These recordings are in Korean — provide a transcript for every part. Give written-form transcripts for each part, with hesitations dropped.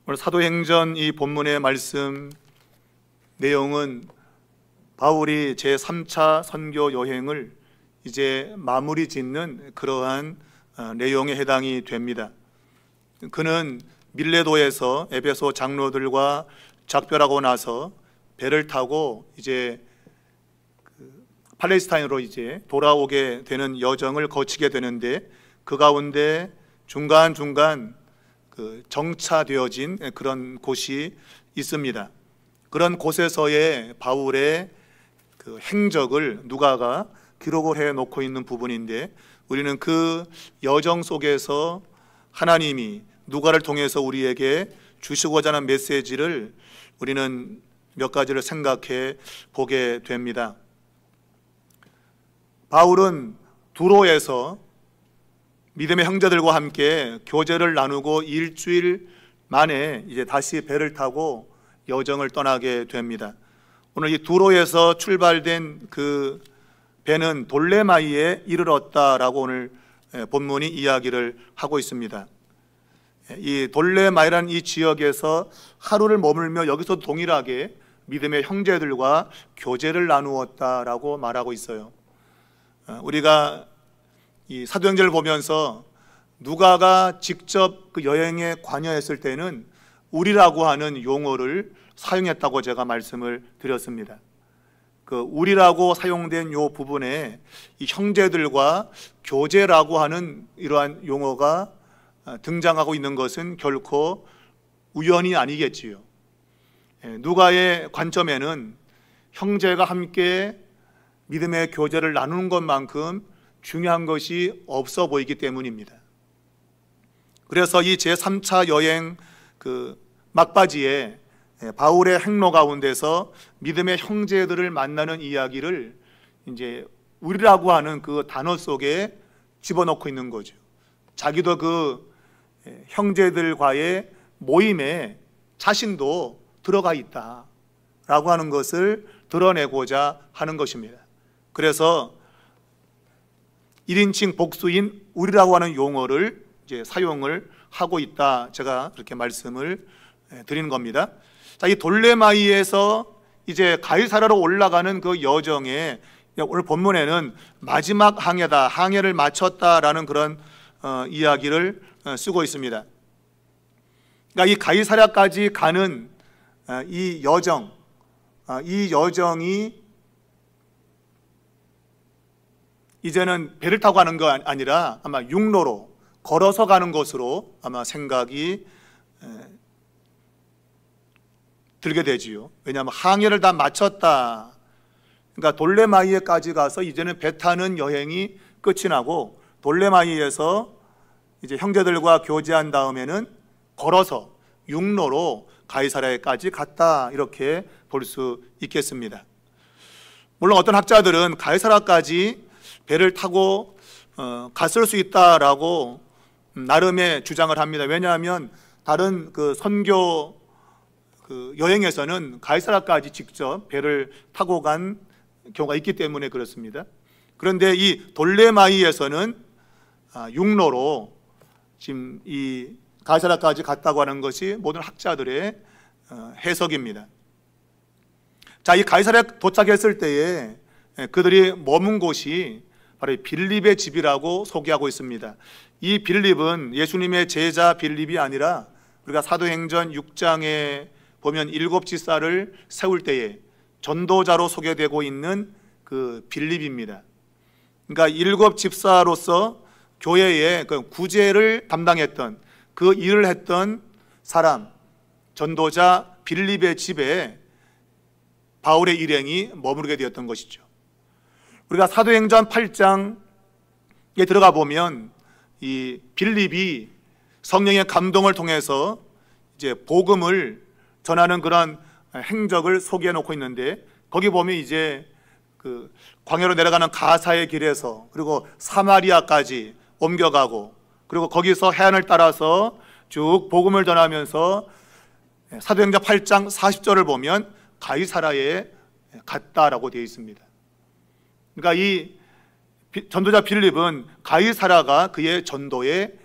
오늘 사도행전 이 본문의 말씀 내용은 바울이 제3차 선교 여행을 이제 마무리 짓는 그러한 내용에 해당이 됩니다. 그는 밀레도에서 에베소 장로들과 작별하고 나서 배를 타고 이제 팔레스타인으로 이제 돌아오게 되는 여정을 거치게 되는데, 그 가운데 중간중간 정차되어진 그런 곳이 있습니다. 그런 곳에서의 바울의 행적을 누가가 기록을 해 놓고 있는 부분인데, 우리는 그 여정 속에서 하나님이 누가를 통해서 우리에게 주시고자 하는 메시지를 우리는 몇 가지를 생각해 보게 됩니다. 바울은 두로에서 믿음의 형제들과 함께 교제를 나누고 일주일 만에 이제 다시 배를 타고 여정을 떠나게 됩니다. 오늘 이 두로에서 출발된 그 배는 돌레마이에 이르렀다라고 오늘 본문이 이야기를 하고 있습니다. 이 돌레마이라는 이 지역에서 하루를 머물며 여기서 동일하게 믿음의 형제들과 교제를 나누었다라고 말하고 있어요. 우리가 이 사도행전을 보면서 누가가 직접 그 여행에 관여했을 때는 우리라고 하는 용어를 사용했다고 제가 말씀을 드렸습니다. 그 우리라고 사용된 요 부분에 이 형제들과 교제라고 하는 이러한 용어가 등장하고 있는 것은 결코 우연이 아니겠지요. 누가의 관점에는 형제가 함께 믿음의 교제를 나누는 것만큼 중요한 것이 없어 보이기 때문입니다. 그래서 이 제3차 여행 막바지에 바울의 행로 가운데서 믿음의 형제들을 만나는 이야기를 이제 우리라고 하는 그 단어 속에 집어넣고 있는 거죠. 자기도 그 형제들과의 모임에 자신도 들어가 있다라고 하는 것을 드러내고자 하는 것입니다. 그래서 1인칭 복수인 우리라고 하는 용어를 이제 사용을 하고 있다, 제가 그렇게 말씀을 드리는 겁니다. 자, 이 돌레마이에서 이제 가이사랴로 올라가는 그 여정에 오늘 본문에는 마지막 항해다, 항해를 마쳤다라는 그런 이야기를 쓰고 있습니다. 그러니까 이 가이사랴까지 가는 이 여정이 이제는 배를 타고 가는 거 아니라 아마 육로로 걸어서 가는 것으로 아마 생각이 들게 되지요. 왜냐하면 항해를 다 마쳤다. 그러니까 돌레마이에까지 가서 이제는 배 타는 여행이 끝이 나고, 돌레마이에서 이제 형제들과 교제한 다음에는 걸어서 육로로 가이사랴에까지 갔다, 이렇게 볼 수 있겠습니다. 물론 어떤 학자들은 가이사랴까지 배를 타고 갔을 수 있다라고 나름의 주장을 합니다. 왜냐하면 다른 그 선교 여행에서는 가이사랴까지 직접 배를 타고 간 경우가 있기 때문에 그렇습니다. 그런데 이 돌레마이에서는 육로로 지금 이 가이사랴까지 갔다고 하는 것이 모든 학자들의 해석입니다. 자, 이 가이사랴 도착했을 때에 그들이 머문 곳이 바로 빌립의 집이라고 소개하고 있습니다. 이 빌립은 예수님의 제자 빌립이 아니라 우리가 사도행전 6장에 보면 7지사를 세울 때에 전도자로 소개되고 있는 그 빌립입니다. 그러니까 7집사로서 교회의 그 구제를 담당했던, 그 일을 했던 사람, 전도자 빌립의 집에 바울의 일행이 머무르게 되었던 것이죠. 우리가 사도행전 8장에 들어가 보면 이 빌립이 성령의 감동을 통해서 이제 복음을 전하는 그런 행적을 소개해 놓고 있는데, 거기 보면 이제 그 광야로 내려가는 가사의 길에서 그리고 사마리아까지 옮겨가고, 그리고 거기서 해안을 따라서 쭉 복음을 전하면서 사도행전 8장 40절을 보면 가이사랴에 갔다라고 되어 있습니다. 그러니까 이 전도자 빌립은 가이사랴가 그의 전도의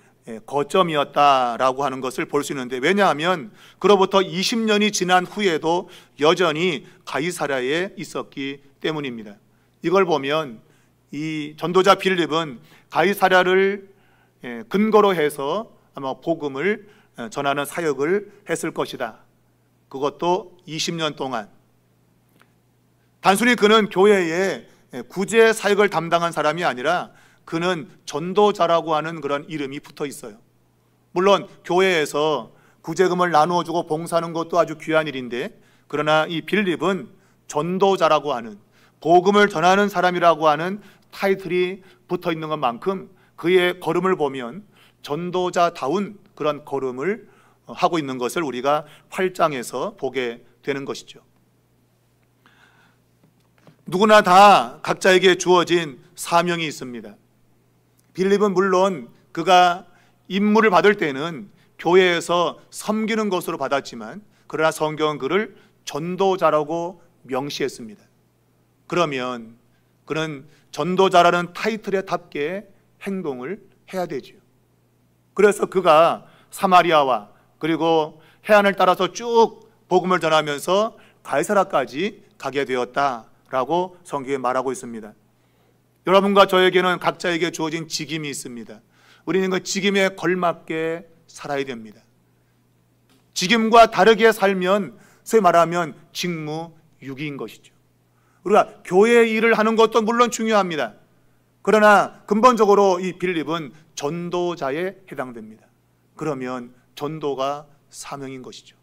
거점이었다라고 하는 것을 볼 수 있는데, 왜냐하면 그로부터 20년이 지난 후에도 여전히 가이사랴에 있었기 때문입니다. 이걸 보면 이 전도자 빌립은 가이사랴를 근거로 해서 아마 복음을 전하는 사역을 했을 것이다. 그것도 20년 동안. 단순히 그는 교회에 구제 사역을 담당한 사람이 아니라 그는 전도자라고 하는 그런 이름이 붙어 있어요. 물론 교회에서 구제금을 나누어 주고 봉사하는 것도 아주 귀한 일인데, 그러나 이 빌립은 전도자라고 하는, 복음을 전하는 사람이라고 하는 타이틀이 붙어 있는 것만큼 그의 걸음을 보면 전도자다운 그런 걸음을 하고 있는 것을 우리가 8장에서 보게 되는 것이죠. 누구나 다 각자에게 주어진 사명이 있습니다. 빌립은 물론 그가 임무를 받을 때는 교회에서 섬기는 것으로 받았지만, 그러나 성경은 그를 전도자라고 명시했습니다. 그러면 그는 전도자라는 타이틀에 답게 행동을 해야 되죠. 그래서 그가 사마리아와 그리고 해안을 따라서 쭉 복음을 전하면서 가이사랴까지 가게 되었다라고 성경에 말하고 있습니다. 여러분과 저에게는 각자에게 주어진 직임이 있습니다. 우리는 그 직임에 걸맞게 살아야 됩니다. 직임과 다르게 살면 소위 말하면 직무유기인 것이죠. 우리가 교회 일을 하는 것도 물론 중요합니다. 그러나 근본적으로 이 빌립은 전도자에 해당됩니다. 그러면 전도가 사명인 것이죠.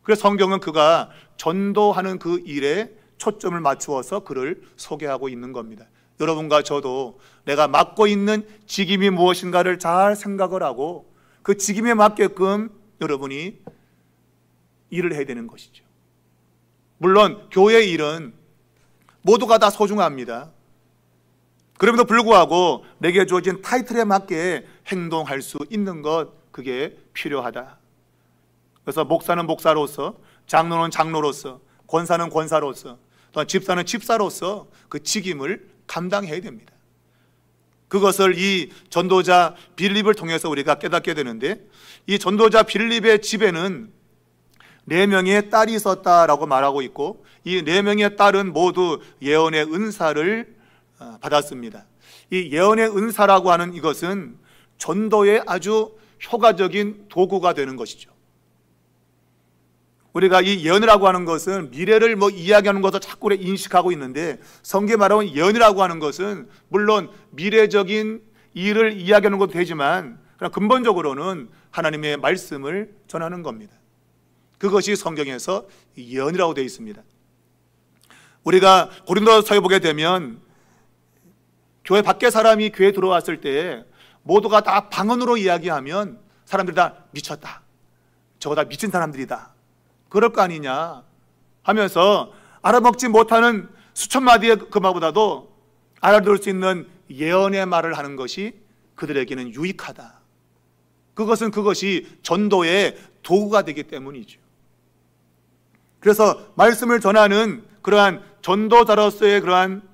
그래서 성경은 그가 전도하는 그 일에 초점을 맞추어서 그를 소개하고 있는 겁니다. 여러분과 저도 내가 맡고 있는 직임이 무엇인가를 잘 생각을 하고 그 직임에 맞게끔 여러분이 일을 해야 되는 것이죠. 물론 교회 일은 모두가 다 소중합니다. 그럼에도 불구하고 내게 주어진 타이틀에 맞게 행동할 수 있는 것, 그게 필요하다. 그래서 목사는 목사로서, 장로는 장로로서, 권사는 권사로서, 또한 집사는 집사로서 그 직임을 감당해야 됩니다. 그것을 이 전도자 빌립을 통해서 우리가 깨닫게 되는데, 이 전도자 빌립의 집에는 4명의 딸이 있었다라고 말하고 있고, 이 4명의 딸은 모두 예언의 은사를 받았습니다. 이 예언의 은사라고 하는 이것은 전도의 아주 효과적인 도구가 되는 것이죠. 우리가 이 예언이라고 하는 것은 미래를 이야기하는 것을 자꾸 인식하고 있는데, 성경에 말하는 예언이라고 하는 것은 물론 미래적인 일을 이야기하는 것도 되지만 근본적으로는 하나님의 말씀을 전하는 겁니다. 그것이 성경에서 예언이라고 되어 있습니다. 우리가 고린도서에 보게 되면 교회 밖에 사람이 교회에 들어왔을 때 모두가 다 방언으로 이야기하면 사람들이 다 미쳤다, 저거 다 미친 사람들이다, 그럴 거 아니냐 하면서 알아먹지 못하는 수천 마디의 그 말보다도 알아들을 수 있는 예언의 말을 하는 것이 그들에게는 유익하다. 그것이 전도의 도구가 되기 때문이죠. 그래서 말씀을 전하는 그러한 전도자로서의 그러한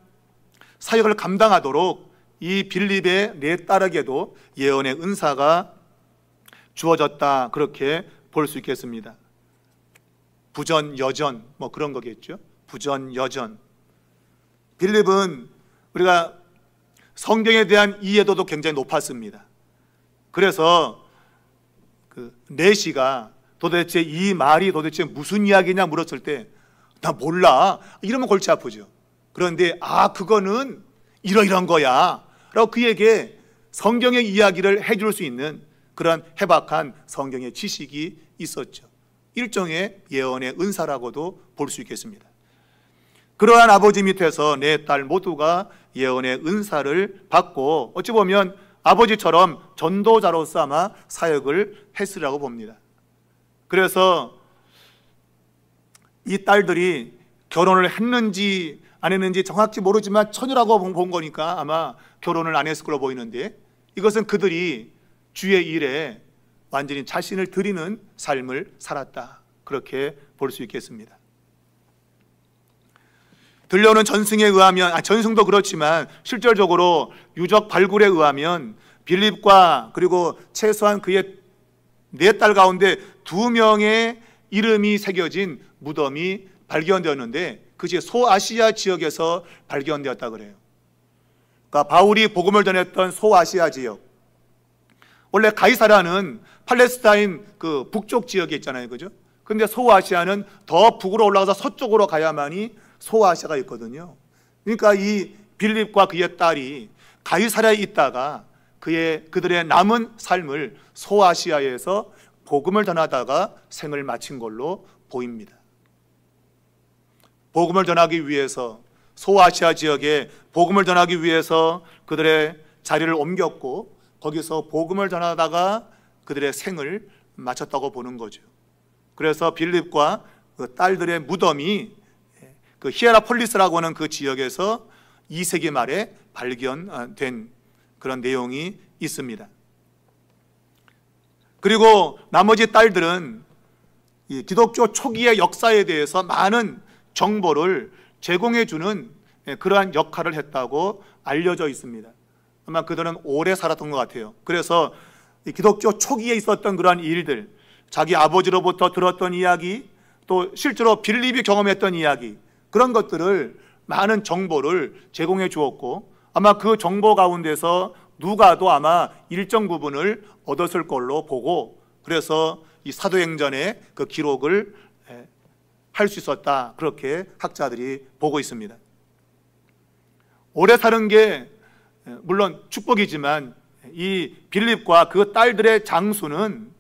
사역을 감당하도록 이 빌립의 4딸에게도 예언의 은사가 주어졌다, 그렇게 볼 수 있겠습니다. 부전여전 그런 거겠죠. 부전여전. 빌립은 우리가 성경에 대한 이해도도 굉장히 높았습니다. 그래서 그 내시가 도대체 이 말이 도대체 무슨 이야기냐 물었을 때 나 몰라, 이러면 골치 아프죠. 그런데 그거는 이러이러한 거야 라고 그에게 성경의 이야기를 해줄 수 있는 그런 해박한 성경의 지식이 있었죠. 일종의 예언의 은사라고도 볼 수 있겠습니다. 그러한 아버지 밑에서 4딸 모두가 예언의 은사를 받고 어찌 보면 아버지처럼 전도자로서 아마 사역을 했으리라고 봅니다. 그래서 이 딸들이 결혼을 했는지 안 했는지 정확히 모르지만 처녀라고 본 거니까 아마 결혼을 안 했을 걸로 보이는데, 이것은 그들이 주의 일에 완전히 자신을 드리는 삶을 살았다, 그렇게 볼 수 있겠습니다. 들려오는 전승에 의하면, 전승도 그렇지만 실질적으로 유적 발굴에 의하면 빌립과 그리고 최소한 그의 4딸 가운데 2명의 이름이 새겨진 무덤이 발견되었는데 그것이 소아시아 지역에서 발견되었다 그래요. 그러니까 바울이 복음을 전했던 소아시아 지역, 원래 가이사라는 팔레스타인 그 북쪽 지역에 있잖아요, 그죠? 근데 소아시아는 더 북으로 올라가서 서쪽으로 가야만이 소아시아가 있거든요. 그러니까 이 빌립과 그의 딸이 가이사라에 있다가 그들의 남은 삶을 소아시아에서 복음을 전하다가 생을 마친 걸로 보입니다. 복음을 전하기 위해서 소아시아 지역에 복음을 전하기 위해서 그들의 자리를 옮겼고 거기서 복음을 전하다가 그들의 생을 마쳤다고 보는 거죠. 그래서 빌립과 그 딸들의 무덤이 그 히에라폴리스라고 하는 그 지역에서 2세기 말에 발견된 그런 내용이 있습니다. 그리고 나머지 딸들은 이 기독교 초기의 역사에 대해서 많은 정보를 제공해 주는 그러한 역할을 했다고 알려져 있습니다. 아마 그들은 오래 살았던 것 같아요. 그래서 이 기독교 초기에 있었던 그러한 일들, 자기 아버지로부터 들었던 이야기, 또 실제로 빌립이 경험했던 이야기, 그런 것들을 많은 정보를 제공해 주었고 아마 그 정보 가운데서 누가도 아마 일정 부분을 얻었을 걸로 보고 그래서 이 사도행전의 그 기록을 할 수 있었다, 그렇게 학자들이 보고 있습니다. 오래 사는 게 물론 축복이지만 이 빌립과 그 딸들의 장수는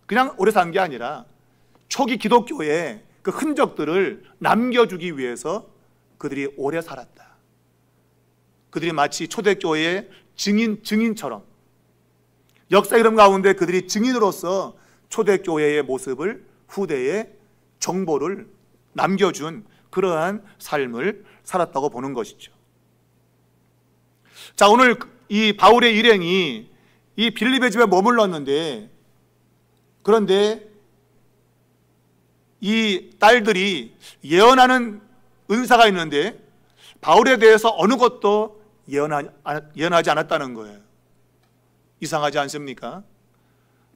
그냥 오래 산 게 아니라 초기 기독교의 그 흔적들을 남겨주기 위해서 그들이 오래 살았다. 그들이 마치 초대교회의 증인처럼 역사 이름 가운데 그들이 증인으로서 초대교회의 모습을 후대에 정보를 남겨준 그러한 삶을 살았다고 보는 것이죠. 자, 오늘 이 바울의 일행이 이 빌립의 집에 머물렀는데, 그런데 이 딸들이 예언하는 은사가 있는데 바울에 대해서 어느 것도 예언하지 않았다는 거예요. 이상하지 않습니까?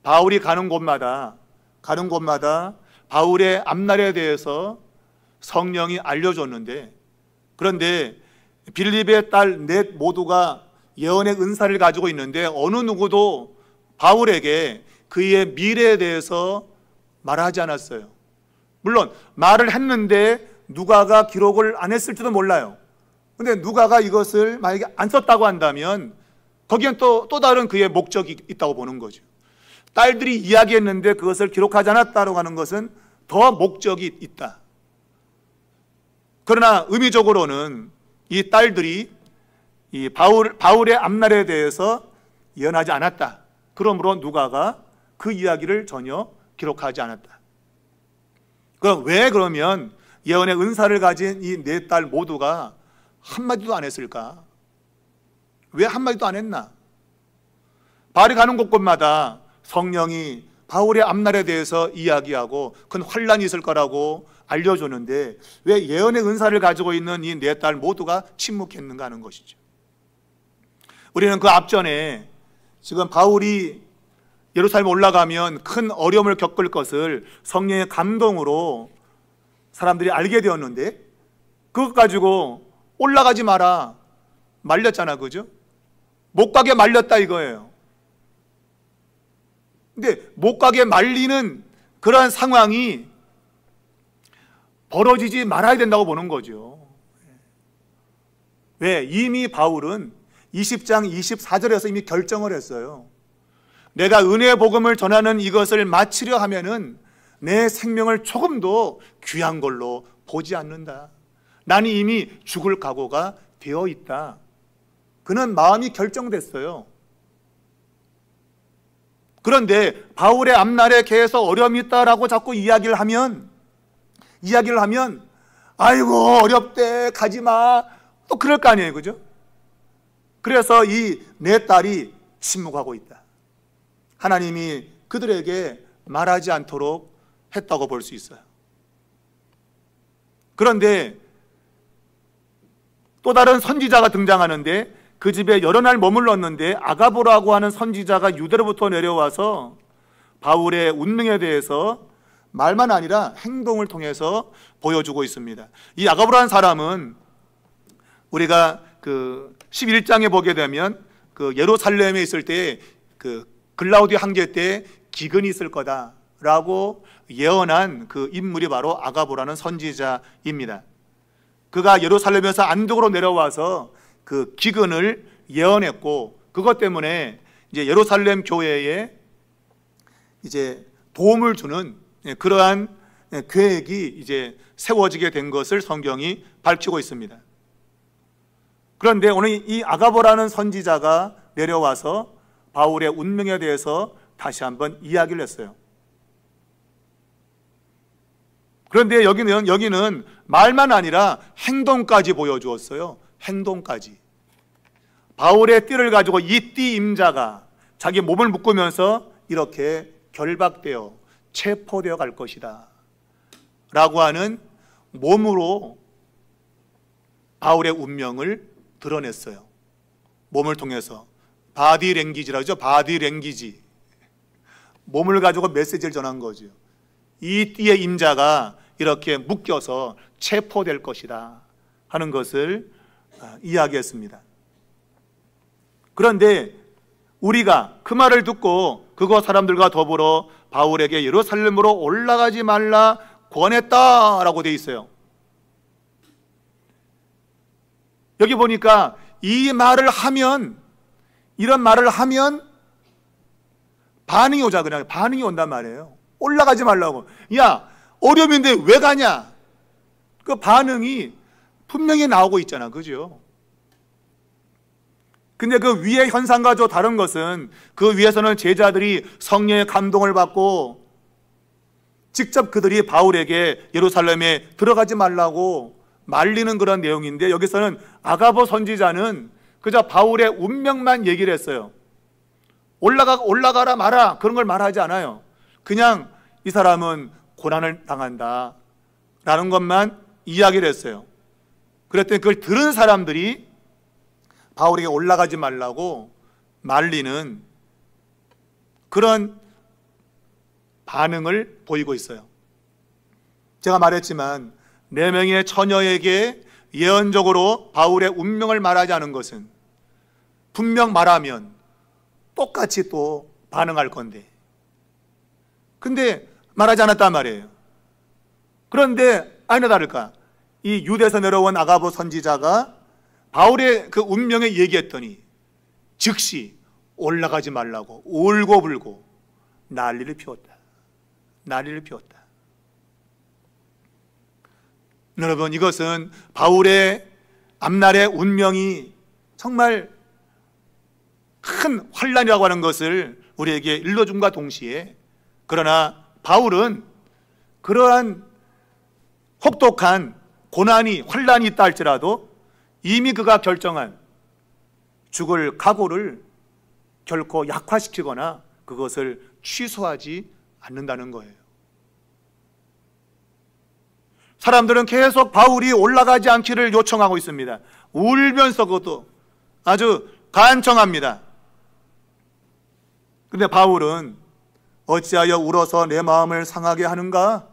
바울이 가는 곳마다 바울의 앞날에 대해서 성령이 알려줬는데, 그런데 빌립의 딸 넷 모두가 예언의 은사를 가지고 있는데 어느 누구도 바울에게 그의 미래에 대해서 말하지 않았어요. 물론 말을 했는데 누가가 기록을 안 했을지도 몰라요. 근데 누가가 이것을 만약에 안 썼다고 한다면 거기엔 또 다른 그의 목적이 있다고 보는 거죠. 딸들이 이야기했는데 그것을 기록하지 않았다고 하는 것은 더 목적이 있다. 그러나 의미적으로는 이 딸들이 이 바울의 앞날에 대해서 예언하지 않았다. 그러므로 누가가 그 이야기를 전혀 기록하지 않았다. 그럼 왜 그러면 예언의 은사를 가진 이 4딸 모두가 한마디도 안 했을까? 왜 한마디도 안 했나? 바울이 가는 곳곳마다 성령이 바울의 앞날에 대해서 이야기하고 큰 환란이 있을 거라고 알려줬는데 왜 예언의 은사를 가지고 있는 이 4딸 모두가 침묵했는가 하는 것이죠. 우리는 그 앞전에 지금 바울이 예루살렘 올라가면 큰 어려움을 겪을 것을 성령의 감동으로 사람들이 알게 되었는데 그것 가지고 올라가지 마라 말렸잖아, 그죠? 못 가게 말렸다 이거예요. 근데 못 가게 말리는 그러한 상황이 벌어지지 말아야 된다고 보는 거죠. 왜? 이미 바울은 20장 24절에서 이미 결정을 했어요. 내가 은혜의 복음을 전하는 이것을 마치려 하면은 내 생명을 조금도 귀한 걸로 보지 않는다. 나는 이미 죽을 각오가 되어 있다. 그는 마음이 결정됐어요. 그런데 바울의 앞날에 계속 어려움이 있다라고 자꾸 이야기를 하면 아이고 어렵대 가지마 또 그럴 거 아니에요, 그죠? 그래서 이 4딸이 침묵하고 있다. 하나님이 그들에게 말하지 않도록 했다고 볼 수 있어요. 그런데 또 다른 선지자가 등장하는데 그 집에 여러 날 머물렀는데 아가보라고 하는 선지자가 유대로부터 내려와서 바울의 운명에 대해서 말만 아니라 행동을 통해서 보여주고 있습니다. 이 아가보라는 사람은 우리가 그 11장에 보게 되면 그 예루살렘에 있을 때 그 글라우디오 황제 때 기근이 있을 거다라고 예언한 그 인물이 바로 아가보라는 선지자입니다. 그가 예루살렘에서 안동으로 내려와서 그 기근을 예언했고, 그것 때문에 이제 예루살렘 교회에 이제 도움을 주는 그러한 계획이 이제 세워지게 된 것을 성경이 밝히고 있습니다. 그런데 오늘 이 아가보라는 선지자가 내려와서 바울의 운명에 대해서 다시 한번 이야기를 했어요. 그런데 여기는 말만 아니라 행동까지 보여주었어요. 행동까지. 바울의 띠를 가지고 이 띠 임자가 자기 몸을 묶으면서 이렇게 결박되어 체포되어 갈 것이다 라고 하는 몸으로 바울의 운명을 드러냈어요. 몸을 통해서. 바디랭귀지라고 하죠. 바디랭귀지. 몸을 가지고 메시지를 전한 거죠. 이 띠의 임자가 이렇게 묶여서 체포될 것이다 하는 것을 이야기했습니다. 그런데 우리가 그 말을 듣고 그곳 사람들과 더불어 바울에게 예루살렘으로 올라가지 말라 권했다라고 되어 있어요. 여기 보니까 이 말을 하면, 이런 말을 하면 반응이 오자, 그냥 반응이 온단 말이에요. 올라가지 말라고. 야, 어려움인데 왜 가냐? 그 반응이 분명히 나오고 있잖아, 그죠? 근데 그 위의 현상과 저 다른 것은 그 위에서는 제자들이 성령의 감동을 받고 직접 그들이 바울에게 예루살렘에 들어가지 말라고 말리는 그런 내용인데, 여기서는 아가보 선지자는 그저 바울의 운명만 얘기를 했어요. 올라가라 마라 그런 걸 말하지 않아요. 그냥 이 사람은 고난을 당한다 라는 것만 이야기를 했어요. 그랬더니 그걸 들은 사람들이 바울에게 올라가지 말라고 말리는 그런 반응을 보이고 있어요. 제가 말했지만 4명의 처녀에게 예언적으로 바울의 운명을 말하지 않은 것은 분명 말하면 똑같이 또 반응할 건데, 근데 말하지 않았단 말이에요. 그런데 아니나 다를까 이 유대에서 내려온 아가보 선지자가 바울의 그 운명에 얘기했더니 즉시 올라가지 말라고 울고불고 난리를 피웠다. 난리를 피웠다. 여러분, 이것은 바울의 앞날의 운명이 정말 큰 환난이라고 하는 것을 우리에게 일러줌과 동시에, 그러나 바울은 그러한 혹독한 고난이 환난이 있다 할지라도 이미 그가 결정한 죽을 각오를 결코 약화시키거나 그것을 취소하지 않는다는 거예요. 사람들은 계속 바울이 올라가지 않기를 요청하고 있습니다. 울면서 그것도 아주 간청합니다. 근데 바울은 어찌하여 울어서 내 마음을 상하게 하는가?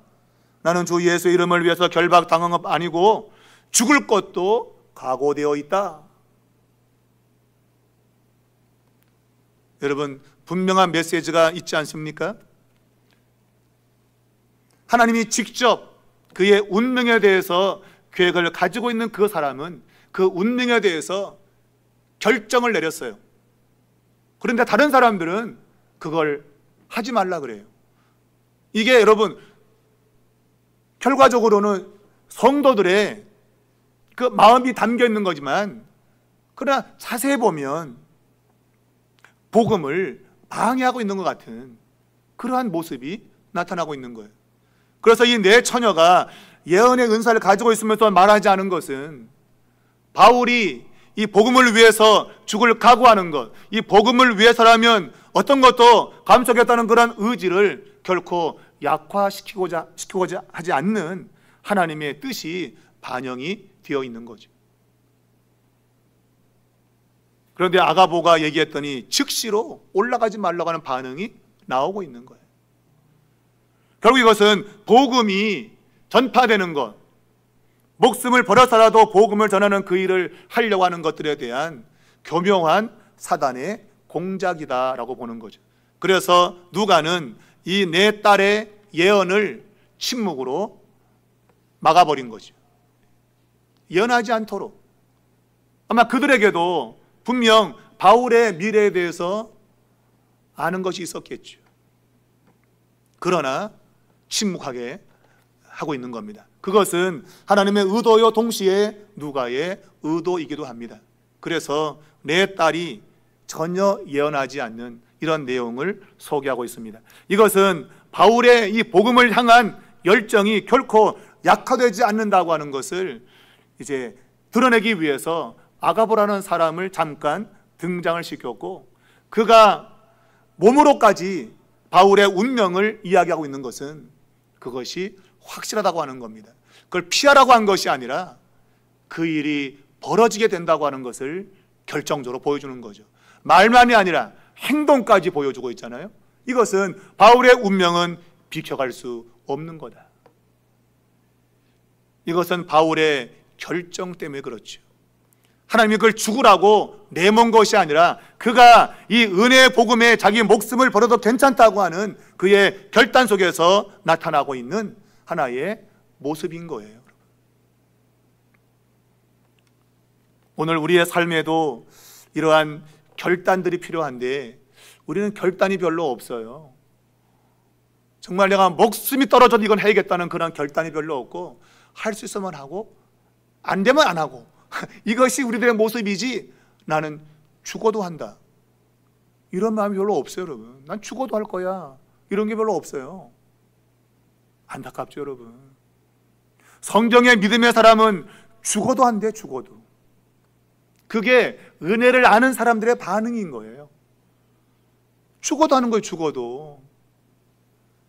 나는 주 예수 이름을 위해서 결박당한 것 아니고 죽을 것도 각오되어 있다. 여러분, 분명한 메시지가 있지 않습니까? 하나님이 직접 그의 운명에 대해서 계획을 가지고 있는 그 사람은 그 운명에 대해서 결정을 내렸어요. 그런데 다른 사람들은 그걸 하지 말라 그래요. 이게 여러분 결과적으로는 성도들의 그 마음이 담겨 있는 거지만, 그러나 자세히 보면 복음을 방해하고 있는 것 같은 그러한 모습이 나타나고 있는 거예요. 그래서 이 네 처녀가 예언의 은사를 가지고 있으면서 말하지 않은 것은 바울이 이 복음을 위해서 죽을 각오하는 것, 이 복음을 위해서라면 어떤 것도 감수하겠다는 그런 의지를 결코 약화시키고자 하지 않는 하나님의 뜻이 반영이 되어 있는 거죠. 그런데 아가보가 얘기했더니 즉시로 올라가지 말라고 하는 반응이 나오고 있는 거예요. 결국 이것은 복음이 전파되는 것, 목숨을 버려서라도 복음을 전하는 그 일을 하려고 하는 것들에 대한 교묘한 사단의 공작이다라고 보는 거죠. 그래서 누가는 이 네 딸의 예언을 침묵으로 막아버린 거죠. 예언하지 않도록. 아마 그들에게도 분명 바울의 미래에 대해서 아는 것이 있었겠죠. 그러나 침묵하게 하고 있는 겁니다. 그것은 하나님의 의도요 동시에 누가의 의도이기도 합니다. 그래서 내 딸이 전혀 예언하지 않는 이런 내용을 소개하고 있습니다. 이것은 바울의 이 복음을 향한 열정이 결코 약화되지 않는다고 하는 것을 이제 드러내기 위해서 아가보라는 사람을 잠깐 등장을 시켰고, 그가 몸으로까지 바울의 운명을 이야기하고 있는 것은 그것이 확실하다고 하는 겁니다. 그걸 피하라고 한 것이 아니라 그 일이 벌어지게 된다고 하는 것을 결정적으로 보여주는 거죠. 말만이 아니라 행동까지 보여주고 있잖아요. 이것은 바울의 운명은 비켜갈 수 없는 거다. 이것은 바울의 결정 때문에 그렇죠. 하나님이 그걸 죽으라고 내몬 것이 아니라 그가 이 은혜의 복음에 자기 목숨을 버려도 괜찮다고 하는 그의 결단 속에서 나타나고 있는 하나의 모습인 거예요. 오늘 우리의 삶에도 이러한 결단들이 필요한데 우리는 결단이 별로 없어요. 정말 내가 목숨이 떨어져도 이건 해야겠다는 그런 결단이 별로 없고, 할 수 있으면 하고 안 되면 안 하고 이것이 우리들의 모습이지, 나는 죽어도 한다 이런 마음이 별로 없어요. 여러분, 난 죽어도 할 거야 이런 게 별로 없어요. 안타깝죠 여러분. 성경의 믿음의 사람은 죽어도 한대. 죽어도. 그게 은혜를 아는 사람들의 반응인 거예요. 죽어도 하는 거예요. 죽어도.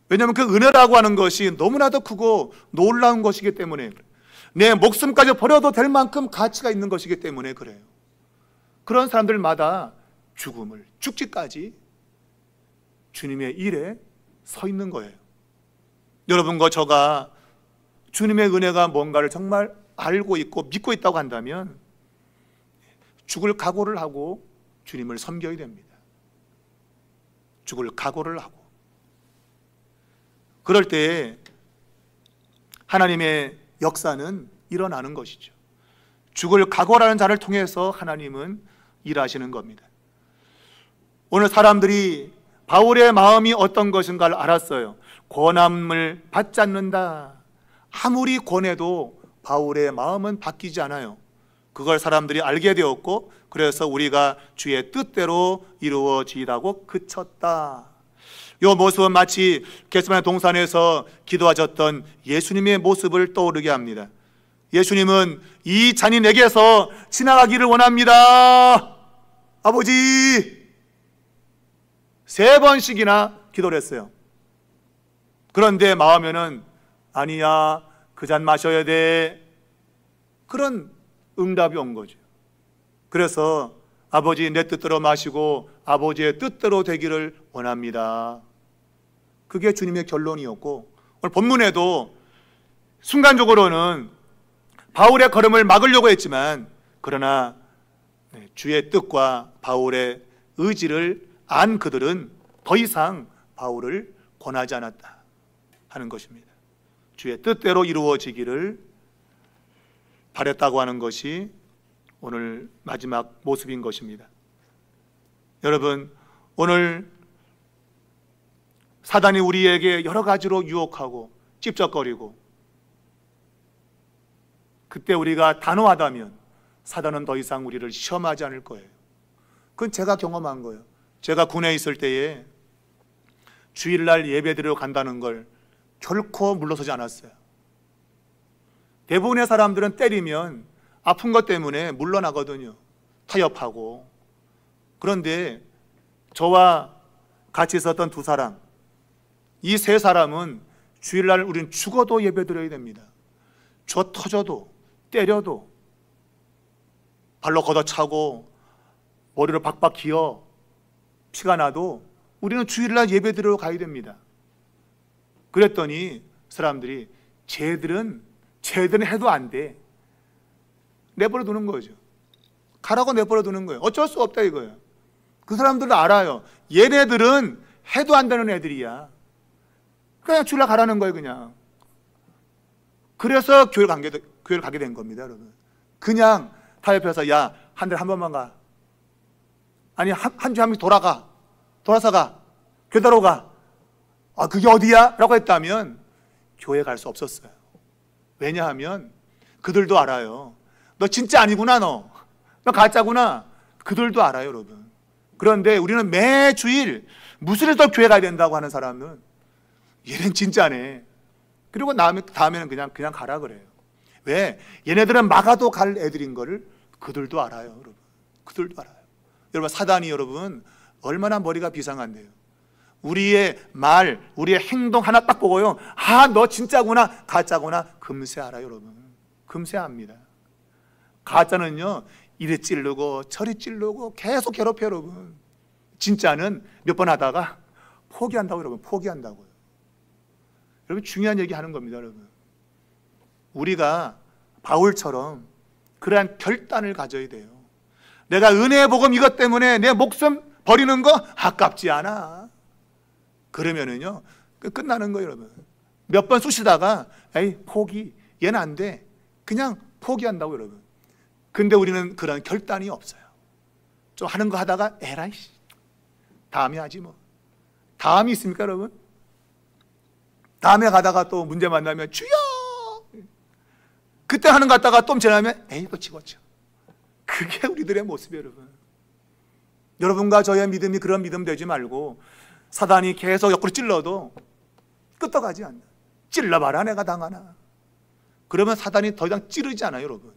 왜냐하면 그 은혜라고 하는 것이 너무나도 크고 놀라운 것이기 때문에, 내 목숨까지 버려도 될 만큼 가치가 있는 것이기 때문에 그래요. 그런 사람들마다 죽음을, 죽기까지 주님의 일에 서 있는 거예요. 여러분과 저가 주님의 은혜가 뭔가를 정말 알고 있고 믿고 있다고 한다면 죽을 각오를 하고 주님을 섬겨야 됩니다. 죽을 각오를 하고. 그럴 때 하나님의 역사는 일어나는 것이죠. 죽을 각오라는 자를 통해서 하나님은 일하시는 겁니다. 오늘 사람들이 바울의 마음이 어떤 것인가를 알았어요. 권함을 받지 않는다. 아무리 권해도 바울의 마음은 바뀌지 않아요. 그걸 사람들이 알게 되었고, 그래서 우리가 주의 뜻대로 이루어지라고 그쳤다. 이 모습은 마치 겟세마네 동산에서 기도하셨던 예수님의 모습을 떠오르게 합니다. 예수님은 이 잔이 내게서 지나가기를 원합니다. 아버지! 3번씩이나 기도를 했어요. 그런데 마음에는 아니야, 그 잔 마셔야 돼. 그런 응답이 온 거죠. 그래서 아버지 내 뜻대로 마시고 아버지의 뜻대로 되기를 원합니다. 그게 주님의 결론이었고, 오늘 본문에도 순간적으로는 바울의 걸음을 막으려고 했지만, 그러나 주의 뜻과 바울의 의지를 안 그들은 더 이상 바울을 권하지 않았다 하는 것입니다. 주의 뜻대로 이루어지기를 바랬다고 하는 것이 오늘 마지막 모습인 것입니다. 여러분, 오늘 사단이 우리에게 여러 가지로 유혹하고 찝쩍거리고, 그때 우리가 단호하다면 사단은 더 이상 우리를 시험하지 않을 거예요. 그건 제가 경험한 거예요. 제가 군에 있을 때에 주일날 예배드리러 간다는 걸 결코 물러서지 않았어요. 대부분의 사람들은 때리면 아픈 것 때문에 물러나거든요. 타협하고. 그런데 저와 같이 있었던 2사람, 이 3사람은 주일날 우리는 죽어도 예배드려야 됩니다. 저 터져도 때려도 발로 걷어차고 머리를 박박 기어 피가 나도 우리는 주일날 예배드리러 가야 됩니다. 그랬더니 사람들이 쟤들은 해도 안 돼. 내버려 두는 거죠. 가라고 내버려 두는 거예요. 어쩔 수 없다 이거예요. 그 사람들도 알아요. 얘네들은 해도 안 되는 애들이야. 그냥 주일날 가라는 거예요, 그냥. 그래서 교회를 가게 된 겁니다, 여러분. 그냥 타협해서 야, 한 달에 한 번만 가. 아니, 한 주에 한 번씩 돌아서 가. 교회로 가. 아, 그게 어디야? 라고 했다면 교회 갈 수 없었어요. 왜냐하면 그들도 알아요. 너 진짜 아니구나, 너 가짜구나. 그들도 알아요, 여러분. 그런데 우리는 매 주일 무슨 일도 교회 가야 된다고 하는 사람은 얘는 진짜네. 그리고 다음에는 그냥 가라 그래요. 왜? 얘네들은 막아도 갈 애들인 거를 그들도 알아요, 여러분. 그들도 알아요. 여러분, 사단이 여러분 얼마나 머리가 비상한데요. 우리의 말, 우리의 행동 하나 딱 보고요. 아, 너 진짜구나, 가짜구나. 금세 알아요, 여러분. 금세 압니다. 가짜는요, 이리 찌르고 저리 찌르고 계속 괴롭혀요, 여러분. 진짜는 몇 번 하다가 포기한다고, 여러분. 포기한다고요. 여러분, 중요한 얘기 하는 겁니다, 여러분. 우리가 바울처럼 그러한 결단을 가져야 돼요. 내가 은혜의 복음 이것 때문에 내 목숨 버리는 거 아깝지 않아. 그러면은요, 끝나는 거예요, 여러분. 몇 번 쑤시다가 에이, 포기, 얘는 안 돼. 그냥 포기한다고, 여러분. 근데 우리는 그런 결단이 없어요. 좀 하는 거 하다가 에라이, 다음에 하지 뭐. 다음이 있습니까, 여러분? 다음에 가다가 또 문제 만나면 주여! 그때 하는 거 같다가 좀 지나면 에이, 또 치고쳐. 그게 우리들의 모습이에요, 여러분. 여러분과 저의 믿음이 그런 믿음 되지 말고 사단이 계속 옆으로 찔러도 끄떡하지 않나. 찔러봐라, 내가 당하나. 그러면 사단이 더 이상 찌르지 않아요, 여러분.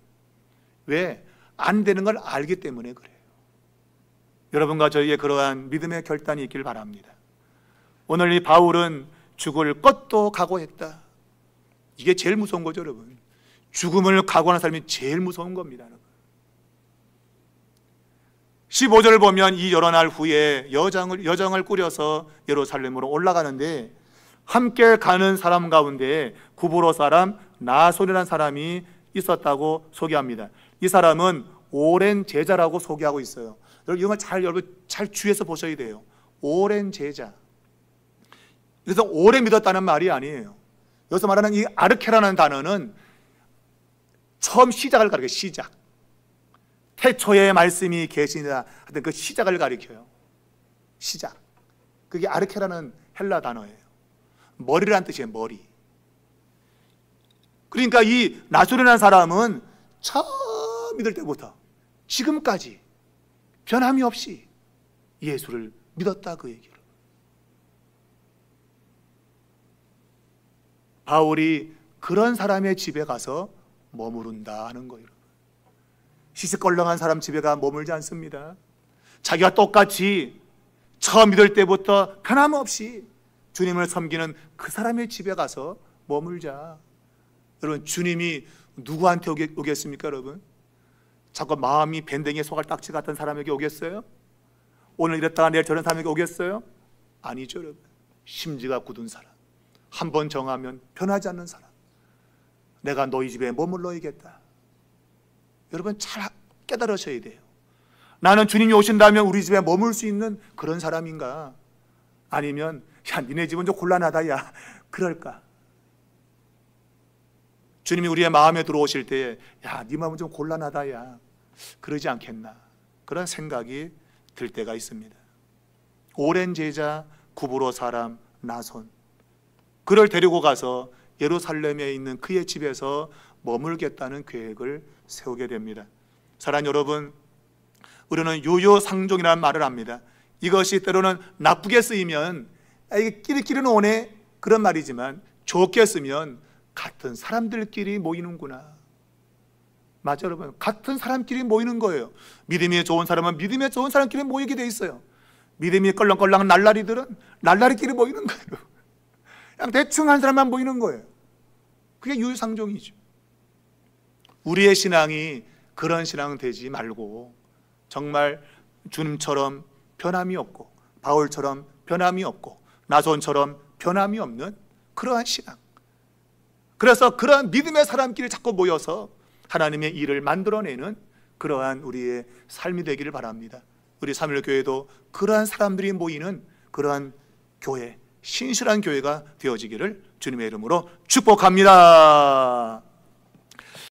왜? 안 되는 걸 알기 때문에 그래요. 여러분과 저희의 그러한 믿음의 결단이 있길 바랍니다. 오늘 이 바울은 죽을 것도 각오했다. 이게 제일 무서운 거죠, 여러분. 죽음을 각오하는 사람이 제일 무서운 겁니다, 여러분. 15절을 보면 이 여러 날 후에 여정을 꾸려서 예루살렘으로 올라가는데 함께 가는 사람 가운데 구브로 사람 나손이라는 사람이 있었다고 소개합니다. 이 사람은 오랜 제자라고 소개하고 있어요. 여러분 잘 주의해서 보셔야 돼요. 오랜 제자. 그래서 오래 믿었다는 말이 아니에요. 여기서 말하는 이 아르케라는 단어는 처음 시작을 가리켜요. 시작. 태초에 말씀이 계시니라 하여튼 그 시작을 가리켜요. 시작. 그게 아르케라는 헬라 단어예요. 머리라는 뜻이에요. 머리. 그러니까 이 나손이라는 사람은 처음 믿을 때부터 지금까지 변함이 없이 예수를 믿었다, 그 얘기를. 바울이 그런 사람의 집에 가서 머무른다 하는 거예요. 시시껄렁한 사람 집에 가 머물지 않습니다. 자기가 똑같이 처음 믿을 때부터 변함없이 주님을 섬기는 그 사람의 집에 가서 머물자. 여러분, 주님이 누구한테 오겠습니까, 여러분? 자꾸 마음이 밴댕이에 소갈 딱지 같은 사람에게 오겠어요? 오늘 이랬다가 내일 저런 사람에게 오겠어요? 아니죠, 여러분. 심지가 굳은 사람, 한 번 정하면 변하지 않는 사람. 내가 너희 집에 머물러야겠다. 여러분, 잘 깨달으셔야 돼요. 나는 주님이 오신다면 우리 집에 머물 수 있는 그런 사람인가? 아니면 야, 니네 집은 좀 곤란하다, 야, 그럴까? 주님이 우리의 마음에 들어오실 때에 야, 네 마음은 좀 곤란하다, 야, 그러지 않겠나? 그런 생각이 들 때가 있습니다. 오랜 제자 구브로 사람 나손, 그를 데리고 가서 예루살렘에 있는 그의 집에서 머물겠다는 계획을 세우게 됩니다. 사랑하는 여러분, 우리는 유유상종이라는 말을 합니다. 이것이 때로는 나쁘게 쓰이면 이게 끼리끼리는 오네, 그런 말이지만 좋게 쓰면 같은 사람들끼리 모이는구나. 맞죠, 여러분? 같은 사람끼리 모이는 거예요. 믿음이 좋은 사람은 믿음이 좋은 사람끼리 모이게 돼 있어요. 믿음이 껄렁껄렁한 날라리들은 날라리끼리 모이는 거예요. 그냥 대충 한 사람만 모이는 거예요. 그게 유유상종이죠. 우리의 신앙이 그런 신앙 되지 말고 정말 주님처럼 변함이 없고 바울처럼 변함이 없고 나손처럼 변함이 없는 그러한 신앙, 그래서 그러한 믿음의 사람끼리 자꾸 모여서 하나님의 일을 만들어내는 그러한 우리의 삶이 되기를 바랍니다. 우리 사무엘교회도 그러한 사람들이 모이는 그러한 교회, 신실한 교회가 되어지기를 주님의 이름으로 축복합니다.